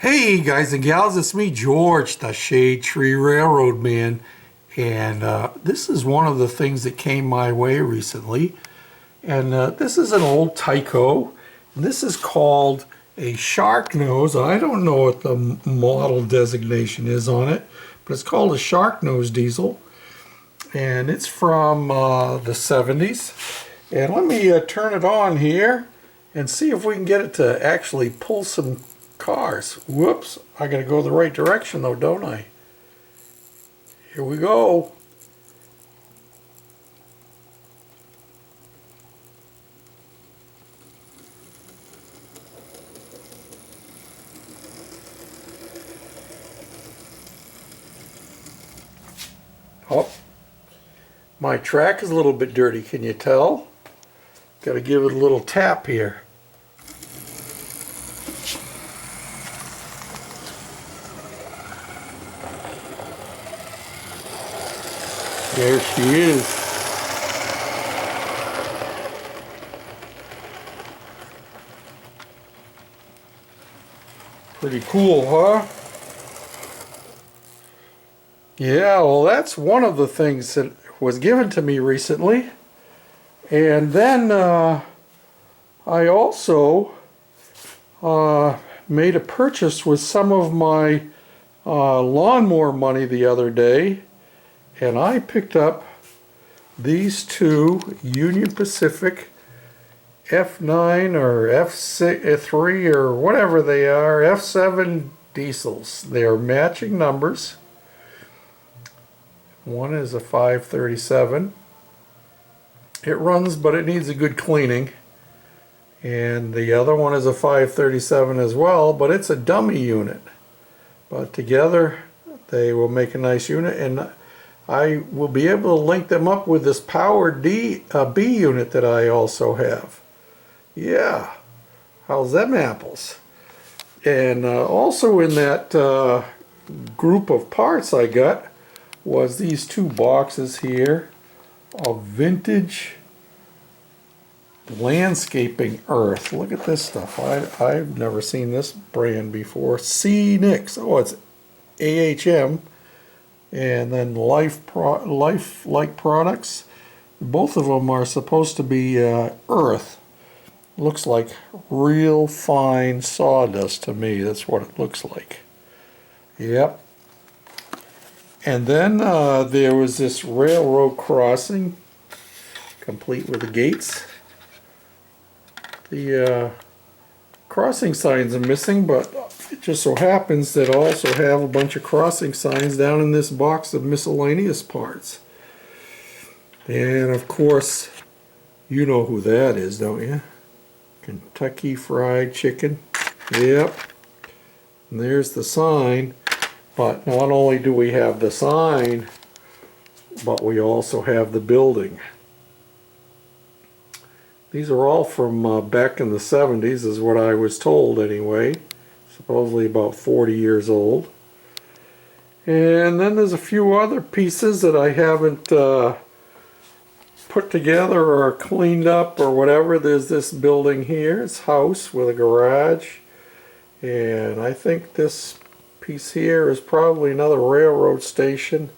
Hey guys and gals, it's me George, the Shade Tree Railroad Man, and this is one of the things that came my way recently. And this is an old Tyco, and this is called a Sharknose. I don't know what the model designation is on it, but it's called a Sharknose Diesel, and it's from the 70s. And let me turn it on here and see if we can get it to actually pull some cars. Whoops, I gotta go the right direction though, don't I? Here we go. Oh, my track is a little bit dirty, can you tell? Gotta give it a little tap here. There she is. Pretty cool, huh? Yeah, well, that's one of the things that was given to me recently. And then I also made a purchase with some of my lawnmower money the other day. And I picked up these two Union Pacific F9 or F3 or whatever they are, F7 diesels. They are matching numbers. One is a 537. It runs, but it needs a good cleaning. And the other one is a 537 as well, but it's a dummy unit. But together they will make a nice unit, and I will be able to link them up with this Power B unit that I also have. Yeah, how's them apples? And also in that group of parts I got was these two boxes here of vintage landscaping earth. Look at this stuff. I've never seen this brand before. C-Nix. Oh, it's AHM. And then Life-like products. Both of them are supposed to be earth. Looks like real fine sawdust to me. That's what it looks like. Yep. And then there was this railroad crossing, complete with the gates. The crossing signs are missing, but it just so happens that I also have a bunch of crossing signs down in this box of miscellaneous parts. And of course, you know who that is, don't you? Kentucky Fried Chicken. Yep. And there's the sign. But not only do we have the sign, but we also have the building. These are all from back in the 70s, is what I was told anyway. Supposedly about 40 years old. And then there's a few other pieces that I haven't put together or cleaned up or whatever. There's this building here. It's a house with a garage. And I think this piece here is probably another railroad station.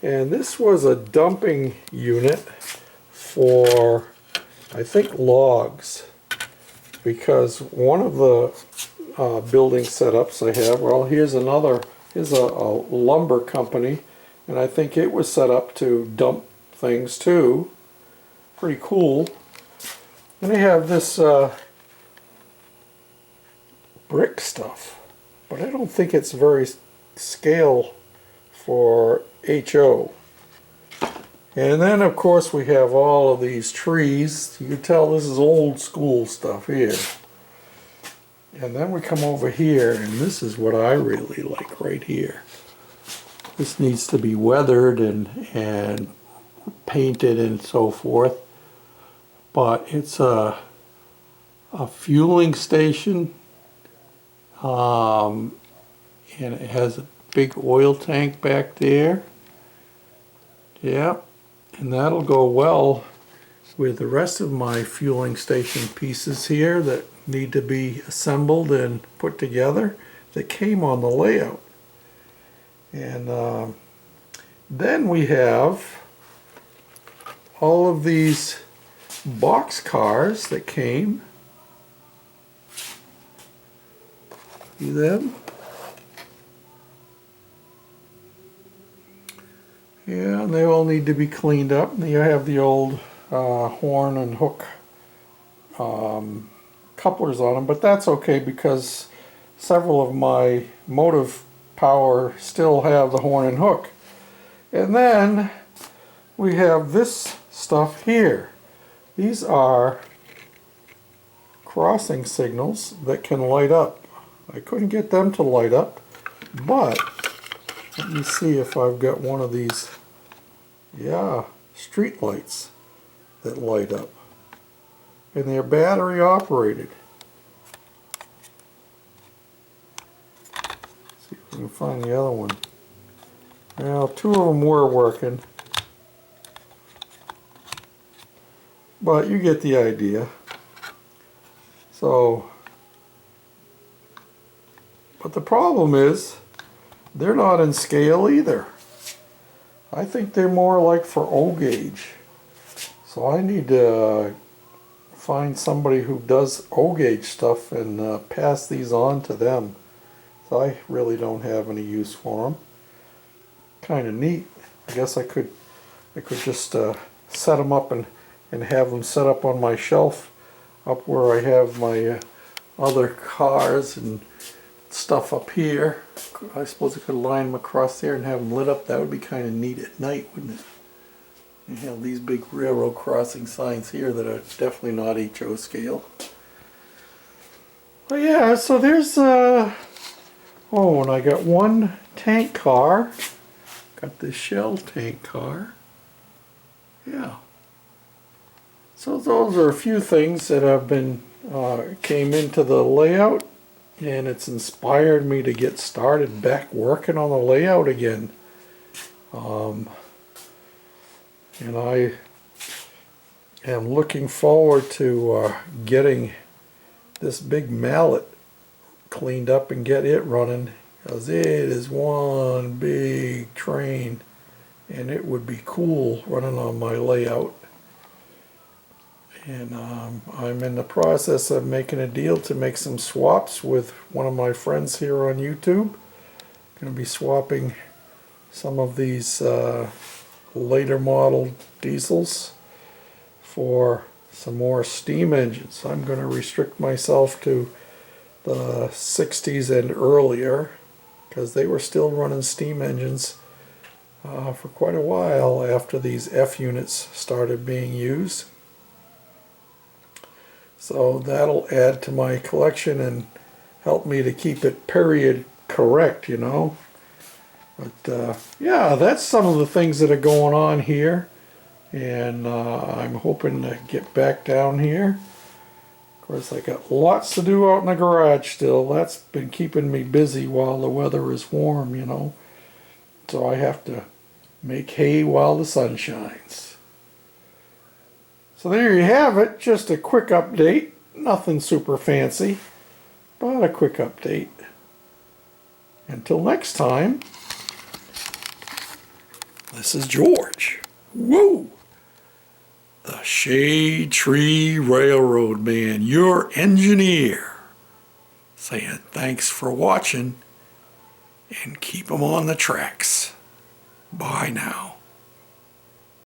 And this was a dumping unit for, I think, logs. Because one of the building setups I have, well, here's a lumber company, and I think it was set up to dump things too. Pretty cool. And they have this brick stuff, but I don't think it's very scale for HO. And then of course we have all of these trees. You can tell this is old school stuff here. And then we come over here, and this is what I really like right here. This needs to be weathered and painted and so forth. But it's a fueling station, and it has a big oil tank back there. Yeah, and that'll go well with the rest of my fueling station pieces here that need to be assembled and put together. that came on the layout. And then we have all of these box cars that came. See them? Yeah, and they all need to be cleaned up. And you have the old horn and hook couplers on them, but that's okay because several of my motive power still have the horn and hook. And then we have this stuff here. These are crossing signals that can light up. I couldn't get them to light up, but let me see if I've got one of these, yeah, street lights that light up. And they're battery operated. See if we can find the other one. Now, two of them were working, but you get the idea. So, but the problem is, they're not in scale either. I think they're more like for O gauge. So I need to find somebody who does O gauge stuff and pass these on to them. So I really don't have any use for them. Kind of neat. I guess I could just set them up and have them set up on my shelf up where I have my other cars and stuff up here. I suppose I could line them across there and have them lit up. That would be kind of neat at night, wouldn't it? You have these big railroad crossing signs here that are definitely not HO scale. But yeah, so there's oh, and I got one tank car. Got this shell tank car. Yeah. So those are a few things that have been came into the layout, and it's inspired me to get started back working on the layout again. And I am looking forward to getting this big mallet cleaned up and get it running, because it is one big train and it would be cool running on my layout. And I'm in the process of making a deal to make some swaps with one of my friends here on YouTube. Going to be swapping some of these later model diesels for some more steam engines. I'm going to restrict myself to the 60s and earlier, because they were still running steam engines for quite a while after these F units started being used. So that'll add to my collection and help me to keep it period correct, you know. But yeah, that's some of the things that are going on here, and I'm hoping to get back down here. Of course, I got lots to do out in the garage still. That's been keeping me busy while the weather is warm, you know. So I have to make hay while the sun shines. So there you have it, just a quick update. Nothing super fancy, but a quick update. Until next time, this is George. Woo! The Shade Tree Railroad Man, your engineer, saying thanks for watching and keep 'em on the tracks. Bye now.